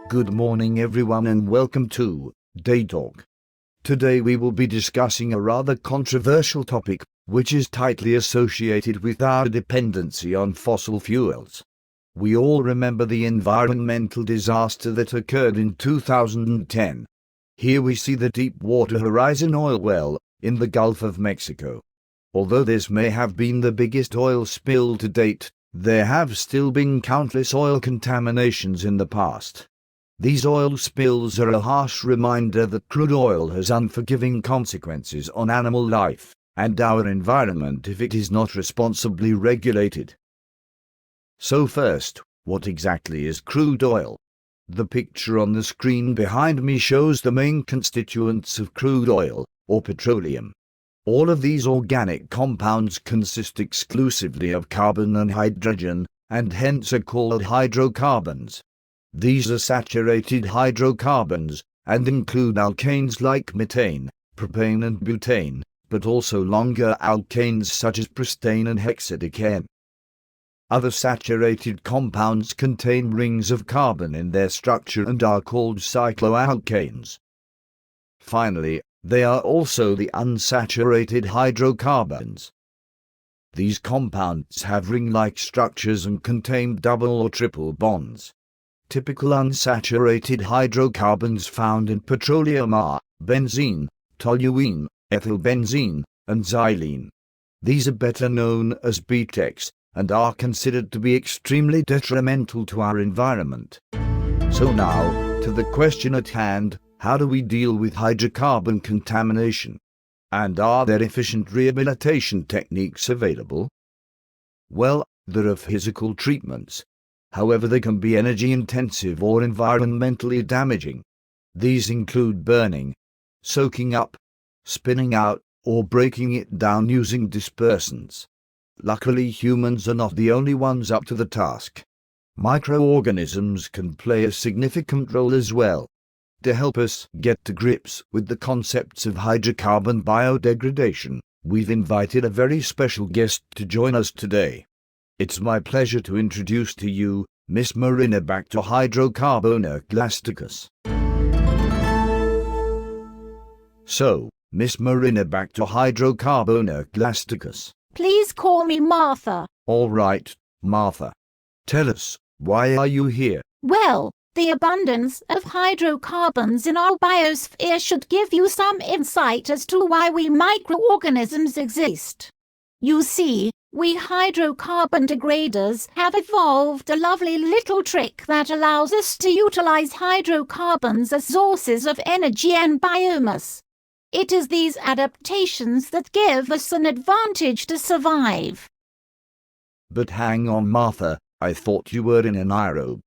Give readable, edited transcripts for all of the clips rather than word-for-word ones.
Good morning everyone and welcome to Day Talk. Today we will be discussing a rather controversial topic, which is tightly associated with our dependency on fossil fuels. We all remember the environmental disaster that occurred in 2010. Here we see the Deepwater Horizon oil well in the Gulf of Mexico. Although this may have been the biggest oil spill to date, there have still been countless oil contaminations in the past. These oil spills are a harsh reminder that crude oil has unforgiving consequences on animal life and our environment if it is not responsibly regulated. So first, what exactly is crude oil? The picture on the screen behind me shows the main constituents of crude oil, or petroleum. All of these organic compounds consist exclusively of carbon and hydrogen, and hence are called hydrocarbons. These are saturated hydrocarbons, and include alkanes like methane, propane and butane, but also longer alkanes such as pristane and hexadecane. Other saturated compounds contain rings of carbon in their structure and are called cycloalkanes. Finally, they are also the unsaturated hydrocarbons. These compounds have ring-like structures and contain double or triple bonds. Typical unsaturated hydrocarbons found in petroleum are benzene, toluene, ethylbenzene, and xylene. These are better known as BTEX and are considered to be extremely detrimental to our environment. So now, to the question at hand, how do we deal with hydrocarbon contamination? And are there efficient rehabilitation techniques available? Well, there are physical treatments. However, they can be energy-intensive or environmentally damaging. These include burning, soaking up, spinning out, or breaking it down using dispersants. Luckily, humans are not the only ones up to the task. Microorganisms can play a significant role as well. To help us get to grips with the concepts of hydrocarbon biodegradation, we've invited a very special guest to join us today. It's my pleasure to introduce to you Miss Marinobacter hydrocarbonoclasticus. So, Miss Marinobacter hydrocarbonoclasticus. Please call me Martha. All right, Martha. Tell us, why are you here? Well, the abundance of hydrocarbons in our biosphere should give you some insight as to why we microorganisms exist. You see, we hydrocarbon degraders have evolved a lovely little trick that allows us to utilize hydrocarbons as sources of energy and biomass. It is these adaptations that give us an advantage to survive. But hang on, Martha, I thought you were an anaerobe.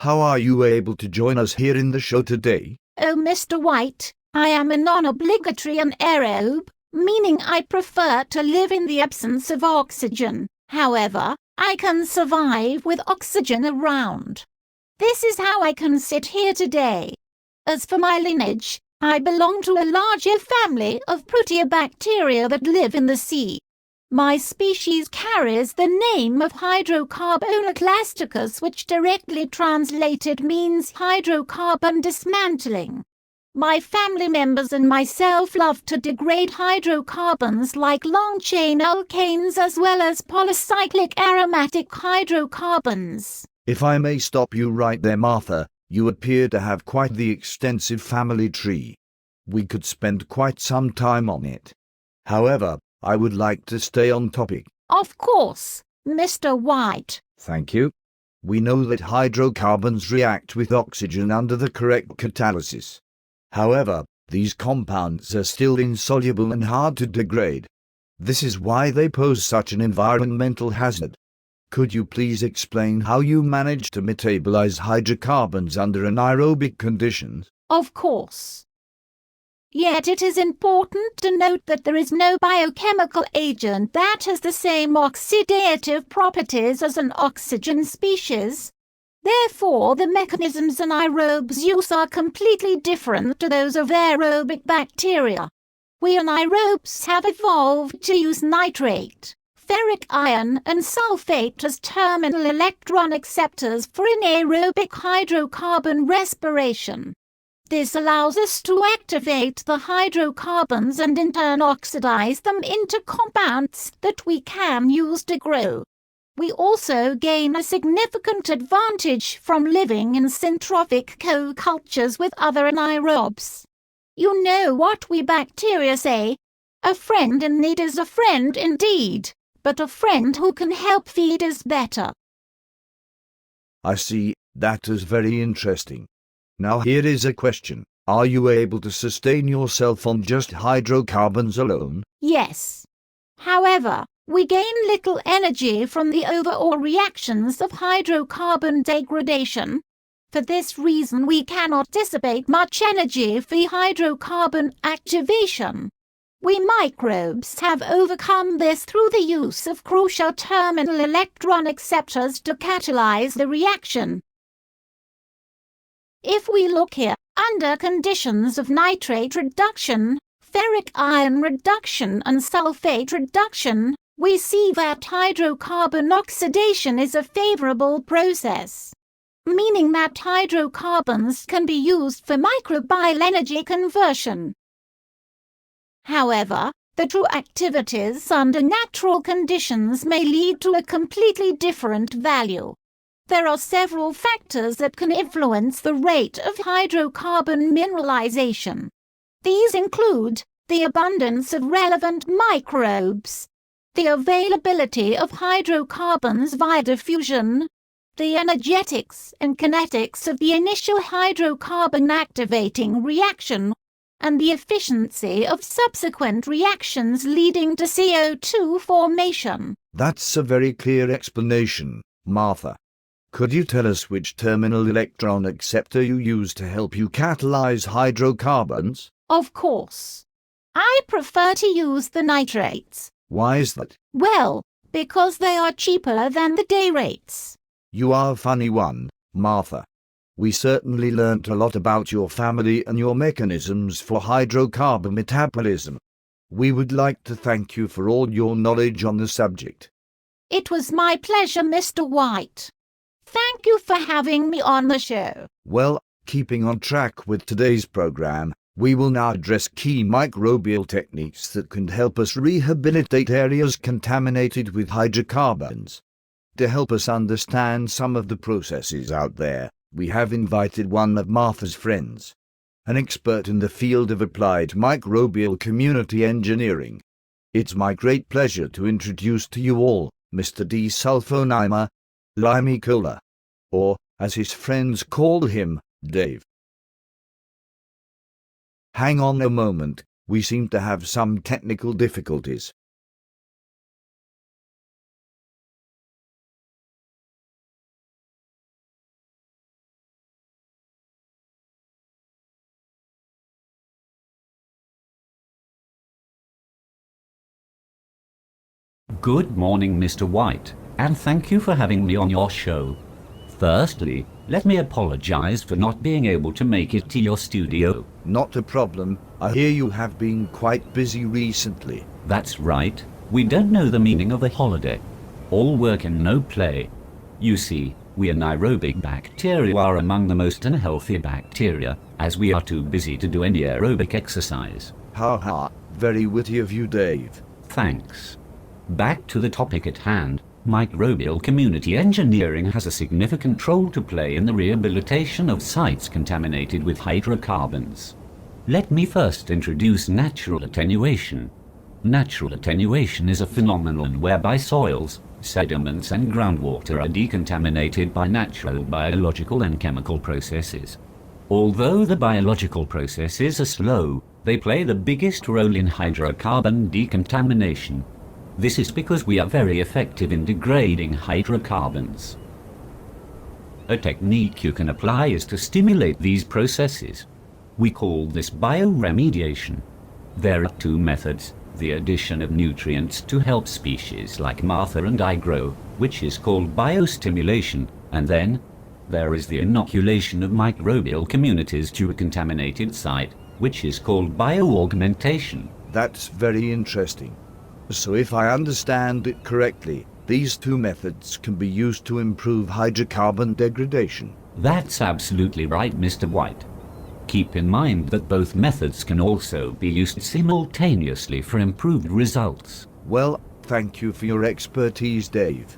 How are you able to join us here in the show today? Oh, Mr. White, I am a non-obligatory anaerobe, meaning I prefer to live in the absence of oxygen. However, I can survive with oxygen around. This is how I can sit here today. As for my lineage, I belong to a larger family of proteobacteria that live in the sea. My species carries the name of Hydrocarbonoclasticus, which directly translated means hydrocarbon dismantling. My family members and myself love to degrade hydrocarbons like long-chain alkanes as well as polycyclic aromatic hydrocarbons. If I may stop you right there, Martha, you appear to have quite the extensive family tree. We could spend quite some time on it. However, I would like to stay on topic. Of course, Mr. White. Thank you. We know that hydrocarbons react with oxygen under the correct catalysis. However, these compounds are still insoluble and hard to degrade. This is why they pose such an environmental hazard. Could you please explain how you manage to metabolize hydrocarbons under anaerobic conditions? Of course. Yet it is important to note that there is no biochemical agent that has the same oxidative properties as an oxygen species. Therefore, the mechanisms anaerobes use are completely different to those of aerobic bacteria. We anaerobes have evolved to use nitrate, ferric iron and sulfate as terminal electron acceptors for anaerobic hydrocarbon respiration. This allows us to activate the hydrocarbons and in turn oxidize them into compounds that we can use to grow. We also gain a significant advantage from living in syntrophic co-cultures with other anaerobes. You know what we bacteria say? A friend in need is a friend indeed, but a friend who can help feed is better. I see, that is very interesting. Now here is a question. Are you able to sustain yourself on just hydrocarbons alone? Yes. However, we gain little energy from the overall reactions of hydrocarbon degradation. For this reason we cannot dissipate much energy for hydrocarbon activation. We microbes have overcome this through the use of crucial terminal electron acceptors to catalyze the reaction. If we look here, under conditions of nitrate reduction, ferric iron reduction and sulfate reduction, we see that hydrocarbon oxidation is a favorable process, meaning that hydrocarbons can be used for microbial energy conversion. However, the true activities under natural conditions may lead to a completely different value. There are several factors that can influence the rate of hydrocarbon mineralization. These include the abundance of relevant microbes, the availability of hydrocarbons via diffusion, the energetics and kinetics of the initial hydrocarbon activating reaction, and the efficiency of subsequent reactions leading to CO2 formation. That's a very clear explanation, Martha. Could you tell us which terminal electron acceptor you use to help you catalyze hydrocarbons? Of course. I prefer to use the nitrates. Why is that? Well, because they are cheaper than the day rates. You are a funny one, Martha. We certainly learnt a lot about your family and your mechanisms for hydrocarbon metabolism. We would like to thank you for all your knowledge on the subject. It was my pleasure, Mr. White. Thank you for having me on the show. Well, keeping on track with today's program, we will now address key microbial techniques that can help us rehabilitate areas contaminated with hydrocarbons. To help us understand some of the processes out there, we have invited one of Martha's friends, an expert in the field of applied microbial community engineering. It's my great pleasure to introduce to you all Mr. D-sulfonimir Limicola, or, as his friends call him, Dave. Hang on a moment, we seem to have some technical difficulties. Good morning, Mr. White, and thank you for having me on your show. Firstly, let me apologize for not being able to make it to your studio. Not a problem. I hear you have been quite busy recently. That's right. We don't know the meaning of a holiday. All work and no play. You see, we anaerobic bacteria are among the most unhealthy bacteria, as we are too busy to do any aerobic exercise. Ha ha, very witty of you, Dave. Thanks. Back to the topic at hand. Microbial community engineering has a significant role to play in the rehabilitation of sites contaminated with hydrocarbons. Let me first introduce natural attenuation. Natural attenuation is a phenomenon whereby soils, sediments and groundwater are decontaminated by natural biological and chemical processes. Although the biological processes are slow, they play the biggest role in hydrocarbon decontamination. This is because we are very effective in degrading hydrocarbons. A technique you can apply is to stimulate these processes. We call this bioremediation. There are two methods: the addition of nutrients to help species like Martha and I grow, which is called biostimulation, and then there is the inoculation of microbial communities to a contaminated site, which is called bioaugmentation. That's very interesting. So if I understand it correctly, these two methods can be used to improve hydrocarbon degradation. That's absolutely right, Mr. White. Keep in mind that both methods can also be used simultaneously for improved results. Well, thank you for your expertise, Dave.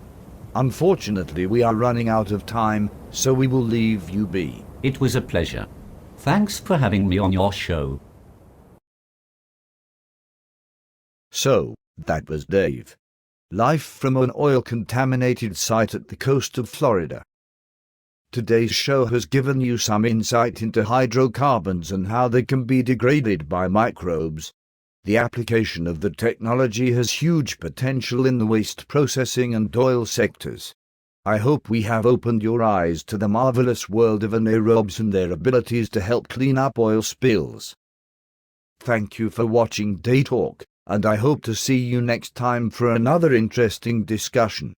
Unfortunately, we are running out of time, so we will leave you be. It was a pleasure. Thanks for having me on your show. So, that was Dave. Live from an oil-contaminated site at the coast of Florida. Today's show has given you some insight into hydrocarbons and how they can be degraded by microbes. The application of the technology has huge potential in the waste processing and oil sectors. I hope we have opened your eyes to the marvelous world of anaerobes and their abilities to help clean up oil spills. Thank you for watching Day Talk, and I hope to see you next time for another interesting discussion.